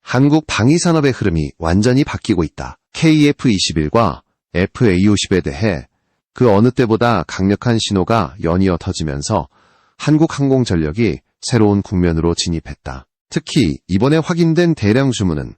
한국 방위산업의 흐름이 완전히 바뀌고 있다. KF-21과 FA-50에 대해 그 어느 때보다 강력한 신호가 연이어 터지면서 한국항공전력이 새로운 국면으로 진입했다. 특히 이번에 확인된 대량 주문은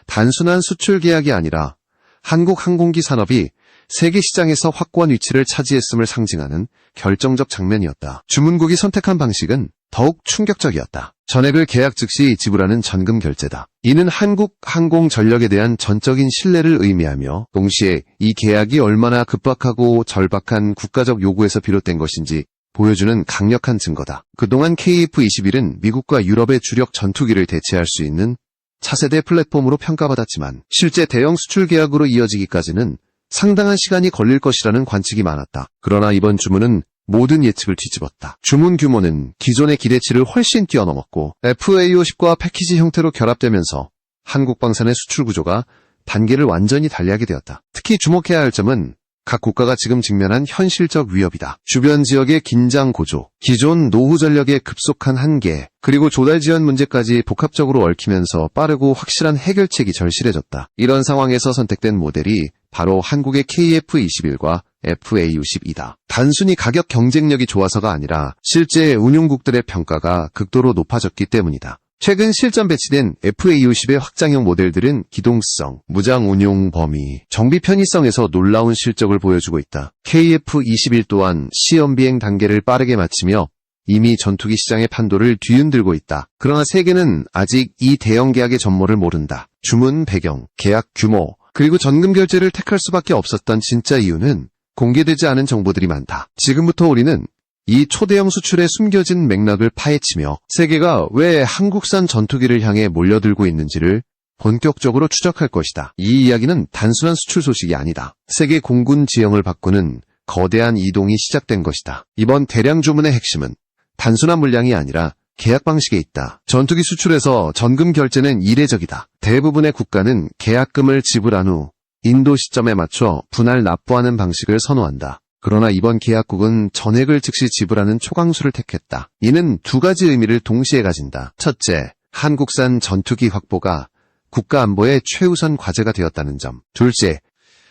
단순한 수출 계약이 아니라 한국 항공기 산업이 세계 시장에서 확고한 위치를 차지했음을 상징하는 결정적 장면이었다. 주문국이 선택한 방식은 더욱 충격적이었다. 전액을 계약 즉시 지불하는 전금 결제다. 이는 한국 항공전력에 대한 전적인 신뢰를 의미하며 동시에 이 계약이 얼마나 급박하고 절박한 국가적 요구에서 비롯된 것인지 보여주는 강력한 증거다. 그동안 KF-21은 미국과 유럽의 주력 전투기를 대체할 수 있는 차세대 플랫폼으로 평가받았지만 실제 대형 수출 계약으로 이어지기까지는 상당한 시간이 걸릴 것이라는 관측이 많았다. 그러나 이번 주문은 모든 예측을 뒤집었다. 주문 규모는 기존의 기대치를 훨씬 뛰어넘었고 FA-50과 패키지 형태로 결합되면서 한국방산의 수출 구조가 단계를 완전히 달리하게 되었다. 특히 주목해야 할 점은 각 국가가 지금 직면한 현실적 위협이다. 주변 지역의 긴장 고조, 기존 노후 전력의 급속한 한계, 그리고 조달 지연 문제까지 복합적으로 얽히면서 빠르고 확실한 해결책이 절실해졌다. 이런 상황에서 선택된 모델이 바로 한국의 KF-21과 FA-50이다. 단순히 가격 경쟁력이 좋아서가 아니라 실제 운용국들의 평가가 극도로 높아졌기 때문이다. 최근 실전 배치된 FA-50의 확장형 모델들은 기동성, 무장 운용 범위, 정비 편의성에서 놀라운 실적을 보여주고 있다. KF-21 또한 시험 비행 단계를 빠르게 마치며 이미 전투기 시장의 판도를 뒤흔들고 있다. 그러나 세계는 아직 이 대형 계약의 전모를 모른다. 주문 배경, 계약 규모, 그리고 전금 결제를 택할 수밖에 없었던 진짜 이유는 공개되지 않은 정보들이 많다. 지금부터 우리는 이 초대형 수출의 숨겨진 맥락을 파헤치며 세계가 왜 한국산 전투기를 향해 몰려들고 있는지를 본격적으로 추적할 것이다. 이 이야기는 단순한 수출 소식이 아니다. 세계 공군 지형을 바꾸는 거대한 이동이 시작된 것이다. 이번 대량 주문의 핵심은 단순한 물량이 아니라 계약 방식에 있다. 전투기 수출에서 전금 결제는 이례적이다. 대부분의 국가는 계약금을 지불한 후 인도 시점에 맞춰 분할 납부하는 방식을 선호한다. 그러나 이번 계약국은 전액을 즉시 지불하는 초강수를 택했다. 이는 두 가지 의미를 동시에 가진다. 첫째, 한국산 전투기 확보가 국가 안보의 최우선 과제가 되었다는 점. 둘째,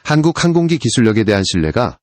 한국 항공기 기술력에 대한 신뢰가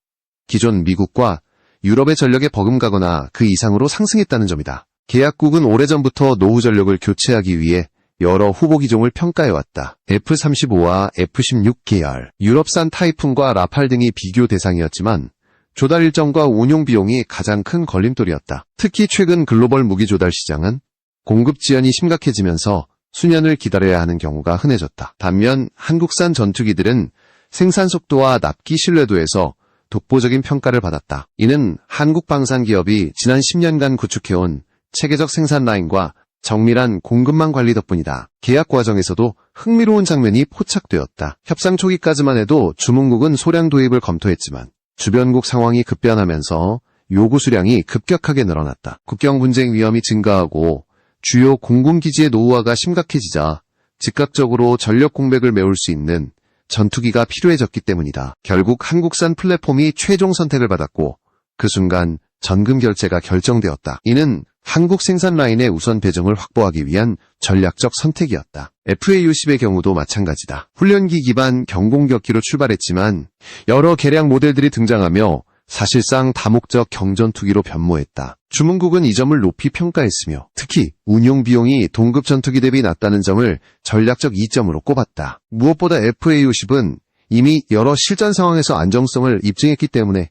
기존 미국과 유럽의 전력에 버금가거나 그 이상으로 상승했다는 점이다. 계약국은 오래전부터 노후 전력을 교체하기 위해 여러 후보 기종을 평가해왔다. F-35와 F-16 계열, 유럽산 타이푼과 라팔 등이 비교 대상이었지만 조달 일정과 운용 비용이 가장 큰 걸림돌이었다. 특히 최근 글로벌 무기 조달 시장은 공급 지연이 심각해지면서 수년을 기다려야 하는 경우가 흔해졌다. 반면 한국산 전투기들은 생산 속도와 납기 신뢰도에서 독보적인 평가를 받았다. 이는 한국 방산 기업이 지난 10년간 구축해온 체계적 생산 라인과 정밀한 공급망 관리 덕분이다. 계약 과정에서도 흥미로운 장면이 포착되었다. 협상 초기까지만 해도 주문국은 소량 도입을 검토했지만 주변국 상황이 급변하면서 요구 수량이 급격하게 늘어났다. 국경 분쟁 위험이 증가하고 주요 공군기지의 노후화가 심각해지자 즉각적으로 전력 공백을 메울 수 있는 전투기가 필요해졌기 때문이다. 결국 한국산 플랫폼이 최종 선택을 받았고 그 순간 전금 결제가 결정되었다. 이는 한국 생산 라인의 우선 배정을 확보하기 위한 전략적 선택이었다. FA-50의 경우도 마찬가지다. 훈련기 기반 경공격기로 출발했지만 여러 개량 모델들이 등장하며 사실상 다목적 경전투기로 변모했다. 주문국은 이 점을 높이 평가했으며 특히 운용 비용이 동급 전투기 대비 낮다는 점을 전략적 이점으로 꼽았다. 무엇보다 FA-50은 이미 여러 실전 상황에서 안정성을 입증했기 때문에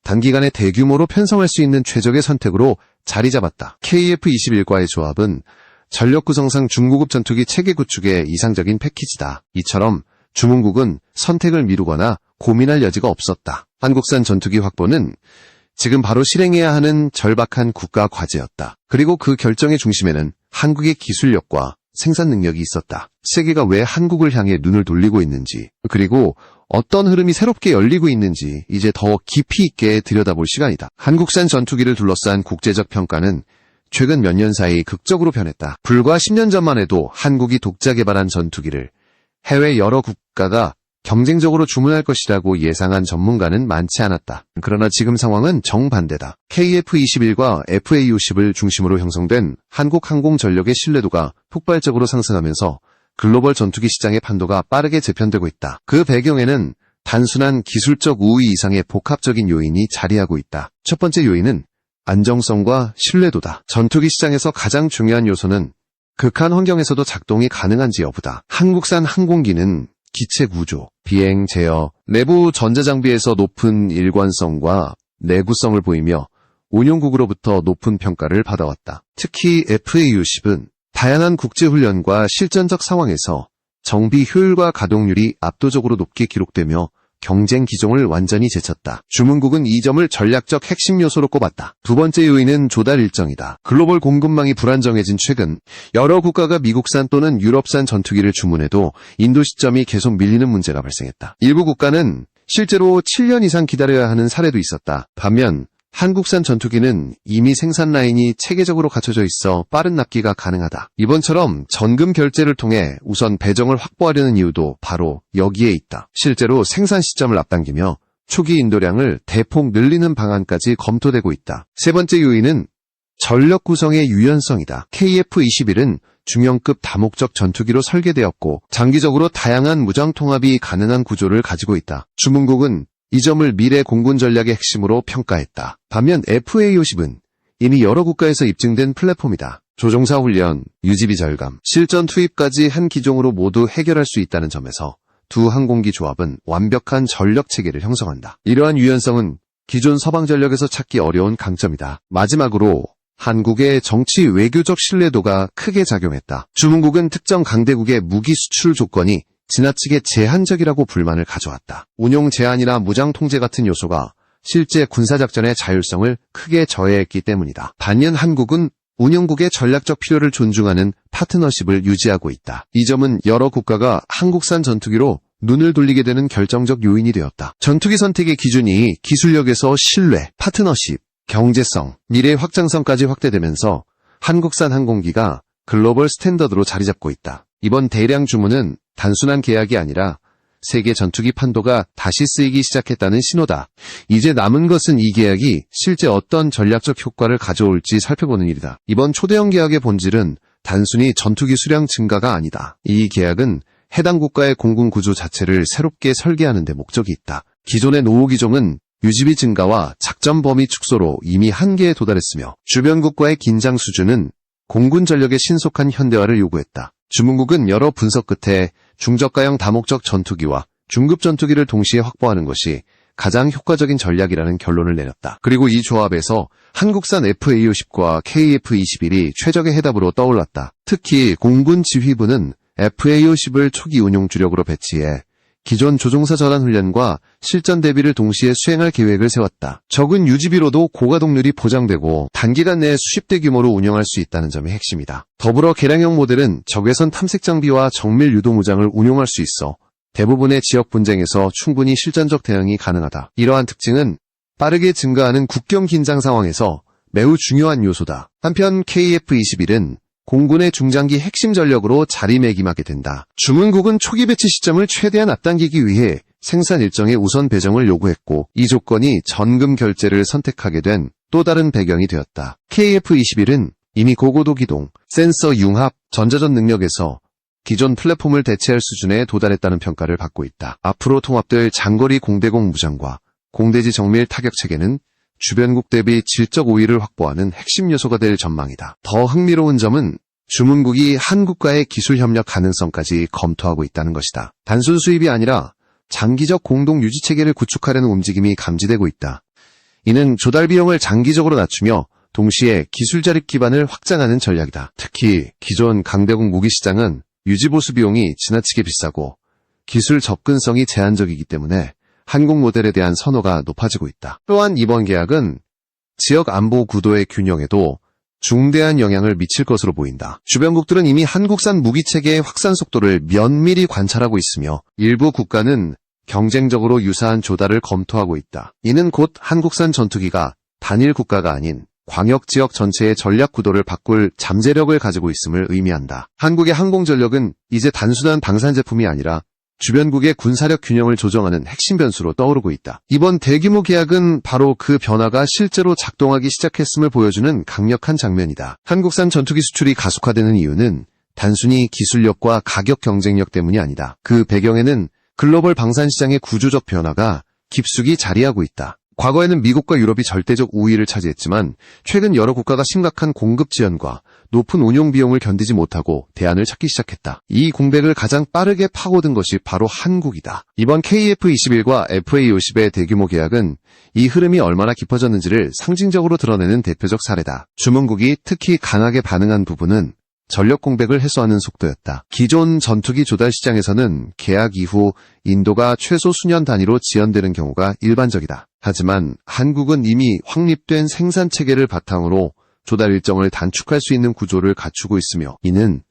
단기간에 대규모로 편성할 수 있는 최적의 선택으로 자리 잡았다. KF-21과의 조합은 전력 구성상 중고급 전투기 체계 구축의 이상적인 패키지다. 이처럼 주문국은 선택을 미루거나 고민할 여지가 없었다. 한국산 전투기 확보는 지금 바로 실행해야 하는 절박한 국가 과제였다. 그리고 그 결정의 중심에는 한국의 기술력과 생산 능력이 있었다. 세계가 왜 한국을 향해 눈을 돌리고 있는지, 그리고 어떤 흐름이 새롭게 열리고 있는지 이제 더 깊이 있게 들여다볼 시간이다. 한국산 전투기를 둘러싼 국제적 평가는 최근 몇 년 사이 극적으로 변했다. 불과 10년 전만 해도 한국이 독자 개발한 전투기를 해외 여러 국가가 경쟁적으로 주문할 것이라고 예상한 전문가는 많지 않았다. 그러나 지금 상황은 정반대다. KF-21과 FA-50을 중심으로 형성된 한국 항공전력의 신뢰도가 폭발적으로 상승하면서 글로벌 전투기 시장의 판도가 빠르게 재편되고 있다. 그 배경에는 단순한 기술적 우위 이상의 복합적인 요인이 자리하고 있다. 첫 번째 요인은 안정성과 신뢰도다. 전투기 시장에서 가장 중요한 요소는 극한 환경에서도 작동이 가능한지 여부다. 한국산 항공기는 기체 구조, 비행 제어, 내부 전자장비에서 높은 일관성과 내구성을 보이며 운용국으로부터 높은 평가를 받아왔다. 특히 FA-50은 다양한 국제훈련과 실전적 상황에서 정비 효율과 가동률이 압도적으로 높게 기록되며 경쟁 기종을 완전히 제쳤다. 주문국은 이 점을 전략적 핵심 요소로 꼽았다. 두 번째 요인은 조달 일정이다. 글로벌 공급망이 불안정해진 최근 여러 국가가 미국산 또는 유럽산 전투기를 주문해도 인도 시점이 계속 밀리는 문제가 발생했다. 일부 국가는 실제로 7년 이상 기다려야 하는 사례도 있었다. 반면 한국산 전투기는 이미 생산 라인이 체계적으로 갖춰져 있어 빠른 납기가 가능하다. 이번처럼 전금 결제를 통해 우선 배정을 확보하려는 이유도 바로 여기에 있다. 실제로 생산 시점을 앞당기며 초기 인도량을 대폭 늘리는 방안까지 검토되고 있다. 세 번째 요인은 전력 구성의 유연성이다. KF-21은 중형급 다목적 전투기로 설계되었고 장기적으로 다양한 무장 통합이 가능한 구조를 가지고 있다. 주문국은 이 점을 미래 공군 전략의 핵심으로 평가했다. 반면 FA-50은 이미 여러 국가에서 입증된 플랫폼이다. 조종사 훈련, 유지비 절감, 실전 투입까지 한 기종으로 모두 해결할 수 있다는 점에서 두 항공기 조합은 완벽한 전력 체계를 형성한다. 이러한 유연성은 기존 서방 전력에서 찾기 어려운 강점이다. 마지막으로 한국의 정치 외교적 신뢰도가 크게 작용했다. 주문국은 특정 강대국의 무기 수출 조건이 지나치게 제한적이라고 불만을 가져왔다. 운용 제한이나 무장 통제 같은 요소가 실제 군사작전의 자율성을 크게 저해했기 때문이다. 반면 한국은 운영국의 전략적 필요를 존중하는 파트너십을 유지하고 있다. 이 점은 여러 국가가 한국산 전투기로 눈을 돌리게 되는 결정적 요인이 되었다. 전투기 선택의 기준이 기술력에서 신뢰, 파트너십, 경제성, 미래 확장성까지 확대되면서 한국산 항공기가 글로벌 스탠더드로 자리 잡고 있다. 이번 대량 주문은 단순한 계약이 아니라 세계 전투기 판도가 다시 쓰이기 시작했다는 신호다. 이제 남은 것은 이 계약이 실제 어떤 전략적 효과를 가져올지 살펴보는 일이다. 이번 초대형 계약의 본질은 단순히 전투기 수량 증가가 아니다. 이 계약은 해당 국가의 공군 구조 자체를 새롭게 설계하는 데 목적이 있다. 기존의 노후 기종은 유지비 증가와 작전 범위 축소로 이미 한계에 도달했으며 주변국과의 긴장 수준은 공군 전력의 신속한 현대화를 요구했다. 주문국은 여러 분석 끝에 중저가형 다목적 전투기와 중급 전투기를 동시에 확보하는 것이 가장 효과적인 전략이라는 결론을 내렸다. 그리고 이 조합에서 한국산 FA-50과 KF-21이 최적의 해답으로 떠올랐다. 특히 공군 지휘부는 FA-50을 초기 운용 주력으로 배치해 기존 조종사 전환 훈련과 실전 대비를 동시에 수행할 계획을 세웠다. 적은 유지비로도 고가동률이 보장되고 단기간 내에 수십 대 규모로 운영할 수 있다는 점이 핵심이다. 더불어 개량형 모델은 적외선 탐색 장비와 정밀 유도 무장을 운용할 수 있어 대부분의 지역 분쟁에서 충분히 실전적 대응이 가능하다. 이러한 특징은 빠르게 증가하는 국경 긴장 상황에서 매우 중요한 요소다. 한편 KF-21은 공군의 중장기 핵심 전력으로 자리매김하게 된다. 주문국은 초기 배치 시점을 최대한 앞당기기 위해 생산 일정의 우선 배정을 요구했고 이 조건이 전금 결제를 선택하게 된 또 다른 배경이 되었다. KF-21은 이미 고고도 기동, 센서 융합, 전자전 능력에서 기존 플랫폼을 대체할 수준에 도달했다는 평가를 받고 있다. 앞으로 통합될 장거리 공대공 무장과 공대지 정밀 타격 체계는 주변국 대비 질적 우위를 확보하는 핵심 요소가 될 전망이다. 더 흥미로운 점은 주문국이 한국과의 기술 협력 가능성까지 검토하고 있다는 것이다. 단순 수입이 아니라 장기적 공동 유지 체계를 구축하려는 움직임이 감지되고 있다. 이는 조달 비용을 장기적으로 낮추며 동시에 기술 자립 기반을 확장하는 전략이다. 특히 기존 강대국 무기 시장은 유지 보수 비용이 지나치게 비싸고 기술 접근성이 제한적이기 때문에 한국 모델에 대한 선호가 높아지고 있다. 또한 이번 계약은 지역 안보 구도의 균형에도 중대한 영향을 미칠 것으로 보인다. 주변국들은 이미 한국산 무기체계의 확산 속도를 면밀히 관찰하고 있으며 일부 국가는 경쟁적으로 유사한 조달을 검토하고 있다. 이는 곧 한국산 전투기가 단일 국가가 아닌 광역 지역 전체의 전략 구도를 바꿀 잠재력을 가지고 있음을 의미한다. 한국의 항공전력은 이제 단순한 방산 제품이 아니라 주변국의 군사력 균형을 조정하는 핵심 변수로 떠오르고 있다. 이번 대규모 계약은 바로 그 변화가 실제로 작동하기 시작했음을 보여주는 강력한 장면이다. 한국산 전투기 수출이 가속화되는 이유는 단순히 기술력과 가격 경쟁력 때문이 아니다. 그 배경에는 글로벌 방산시장의 구조적 변화가 깊숙이 자리하고 있다. 과거에는 미국과 유럽이 절대적 우위를 차지했지만 최근 여러 국가가 심각한 공급 지연과 높은 운용 비용을 견디지 못하고 대안을 찾기 시작했다. 이 공백을 가장 빠르게 파고든 것이 바로 한국이다. 이번 KF21과 FA50의 대규모 계약은 이 흐름이 얼마나 깊어졌는지를 상징적으로 드러내는 대표적 사례다. 주문국이 특히 강하게 반응한 부분은 전력 공백을 해소하는 속도였다. 기존 전투기 조달 시장에서는 계약 이후 인도가 최소 수년 단위로 지연되는 경우가 일반적이다. 하지만 한국은 이미 확립된 생산 체계를 바탕으로 조달 일정을 단축할 수 있는 구조를 갖추고 있으며 이는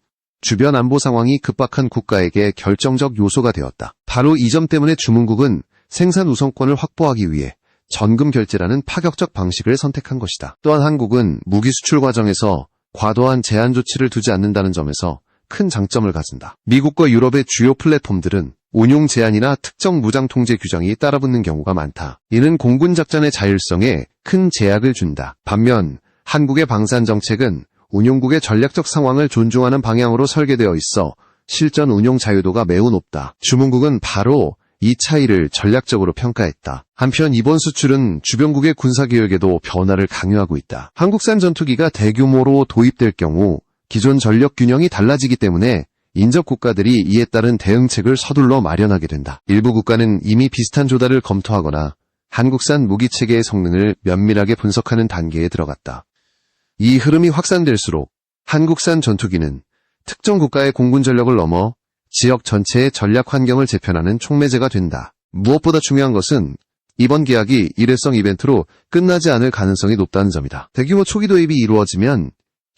주변 안보 상황이 급박한 국가에게 결정적 요소가 되었다. 바로 이 점 때문에 주문국은 생산 우선권을 확보하기 위해 전금 결제라는 파격적 방식을 선택한 것이다. 또한 한국은 무기 수출 과정에서 과도한 제한 조치를 두지 않는다는 점에서 큰 장점을 가진다. 미국과 유럽의 주요 플랫폼들은 운용 제한이나 특정 무장 통제 규정이 따라붙는 경우가 많다. 이는 공군 작전의 자율성에 큰 제약을 준다. 반면 한국의 방산 정책은 운용국의 전략적 상황을 존중하는 방향으로 설계되어 있어 실전 운용 자유도가 매우 높다. 주문국은 바로 이 차이를 전략적으로 평가했다. 한편 이번 수출은 주변국의 군사개혁에도 변화를 강요하고 있다. 한국산 전투기가 대규모로 도입될 경우 기존 전력 균형이 달라지기 때문에 인접 국가들이 이에 따른 대응책을 서둘러 마련하게 된다. 일부 국가는 이미 비슷한 조달을 검토하거나 한국산 무기체계의 성능을 면밀하게 분석하는 단계에 들어갔다. 이 흐름이 확산될수록 한국산 전투기는 특정 국가의 공군 전력을 넘어 지역 전체의 전략 환경을 재편하는 촉매제가 된다. 무엇보다 중요한 것은 이번 계약이 일회성 이벤트로 끝나지 않을 가능성이 높다는 점이다. 대규모 초기 도입이 이루어지면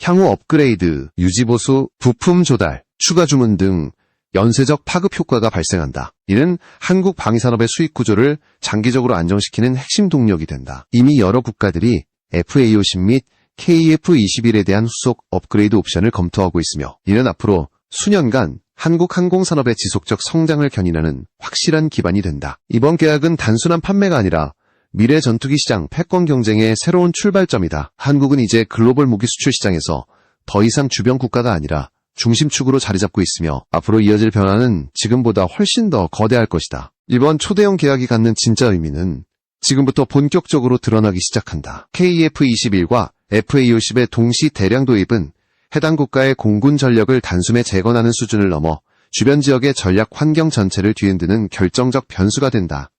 향후 업그레이드, 유지보수, 부품 조달, 추가 주문 등 연쇄적 파급 효과가 발생한다. 이는 한국 방위산업의 수익 구조를 장기적으로 안정시키는 핵심 동력이 된다. 이미 여러 국가들이 FA50 및 KF21에 대한 후속 업그레이드 옵션을 검토하고 있으며 이는 앞으로 수년간 한국 항공산업의 지속적 성장을 견인하는 확실한 기반이 된다. 이번 계약은 단순한 판매가 아니라 미래 전투기 시장 패권 경쟁의 새로운 출발점이다. 한국은 이제 글로벌 무기 수출 시장에서 더 이상 주변 국가가 아니라 중심축으로 자리 잡고 있으며 앞으로 이어질 변화는 지금보다 훨씬 더 거대할 것이다. 이번 초대형 계약이 갖는 진짜 의미는 지금부터 본격적으로 드러나기 시작한다. KF21과 FA50의 동시 대량 도입은 해당 국가의 공군 전력을 단숨에 재건하는 수준을 넘어 주변 지역의 전략 환경 전체를 뒤흔드는 결정적 변수가 된다.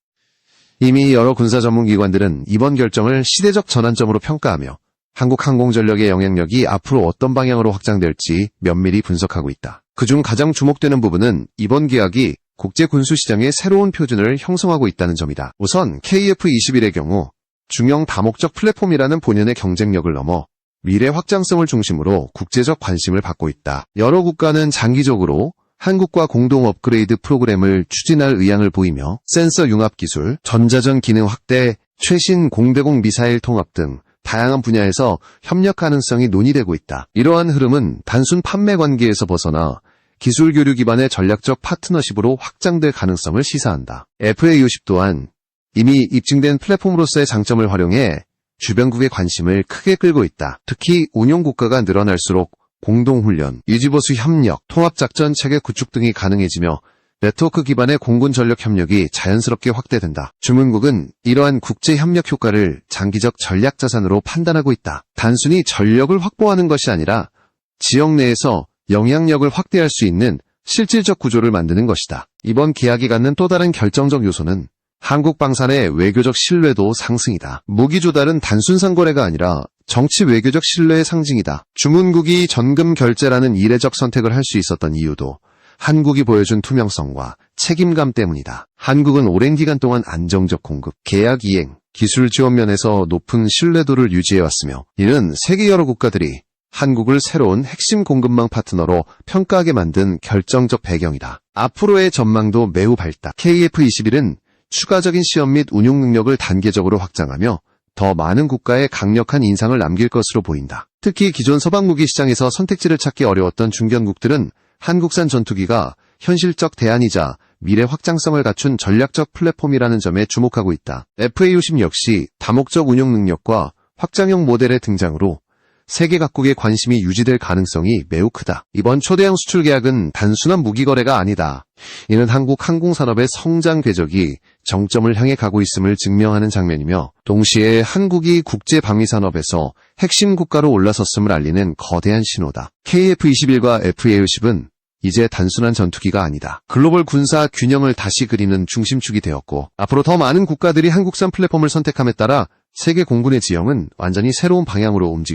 이미 여러 군사 전문기관들은 이번 결정을 시대적 전환점으로 평가하며 한국 항공전력의 영향력이 앞으로 어떤 방향으로 확장될지 면밀히 분석하고 있다. 그중 가장 주목되는 부분은 이번 계약이 국제군수시장의 새로운 표준을 형성하고 있다는 점이다. 우선 KF21의 경우 중형 다목적 플랫폼이라는 본연의 경쟁력을 넘어 미래 확장성을 중심으로 국제적 관심을 받고 있다. 여러 국가는 장기적으로 한국과 공동 업그레이드 프로그램을 추진할 의향을 보이며 센서 융합 기술, 전자전 기능 확대, 최신 공대공 미사일 통합 등 다양한 분야에서 협력 가능성이 논의되고 있다. 이러한 흐름은 단순 판매 관계에서 벗어나 기술 교류 기반의 전략적 파트너십으로 확장될 가능성을 시사한다. FA50 또한 이미 입증된 플랫폼으로서의 장점을 활용해 주변국의 관심을 크게 끌고 있다. 특히 운용 국가가 늘어날수록 공동훈련, 유지보수 협력, 통합작전 체계 구축 등이 가능해지며 네트워크 기반의 공군 전력 협력이 자연스럽게 확대된다. 주문국은 이러한 국제 협력 효과를 장기적 전략 자산으로 판단하고 있다. 단순히 전력을 확보하는 것이 아니라 지역 내에서 영향력을 확대할 수 있는 실질적 구조를 만드는 것이다. 이번 계약이 갖는 또 다른 결정적 요소는 한국 방산의 외교적 신뢰도 상승이다. 무기 조달은 단순 상거래가 아니라 정치 외교적 신뢰의 상징이다. 주문국이 전금 결제라는 이례적 선택을 할 수 있었던 이유도 한국이 보여준 투명성과 책임감 때문이다. 한국은 오랜 기간 동안 안정적 공급, 계약 이행, 기술 지원 면에서 높은 신뢰도를 유지해왔으며 이는 세계 여러 국가들이 한국을 새로운 핵심 공급망 파트너로 평가하게 만든 결정적 배경이다. 앞으로의 전망도 매우 밝다. KF21은 추가적인 시험 및 운용 능력을 단계적으로 확장하며 더 많은 국가에 강력한 인상을 남길 것으로 보인다. 특히 기존 서방 무기 시장에서 선택지를 찾기 어려웠던 중견국들은 한국산 전투기가 현실적 대안이자 미래 확장성을 갖춘 전략적 플랫폼이라는 점에 주목하고 있다. FA50 역시 다목적 운용 능력과 확장형 모델의 등장으로 세계 각국의 관심이 유지될 가능성이 매우 크다. 이번 초대형 수출 계약은 단순한 무기 거래가 아니다. 이는 한국 항공산업의 성장 궤적이 정점을 향해 가고 있음을 증명하는 장면이며 동시에 한국이 국제 방위 산업에서 핵심 국가로 올라섰음을 알리는 거대한 신호다. KF-21과 FA-50은 이제 단순한 전투기가 아니다. 글로벌 군사 균형을 다시 그리는 중심축이 되었고 앞으로 더 많은 국가들이 한국산 플랫폼을 선택함에 따라 세계 공군의 지형은 완전히 새로운 방향으로 움직일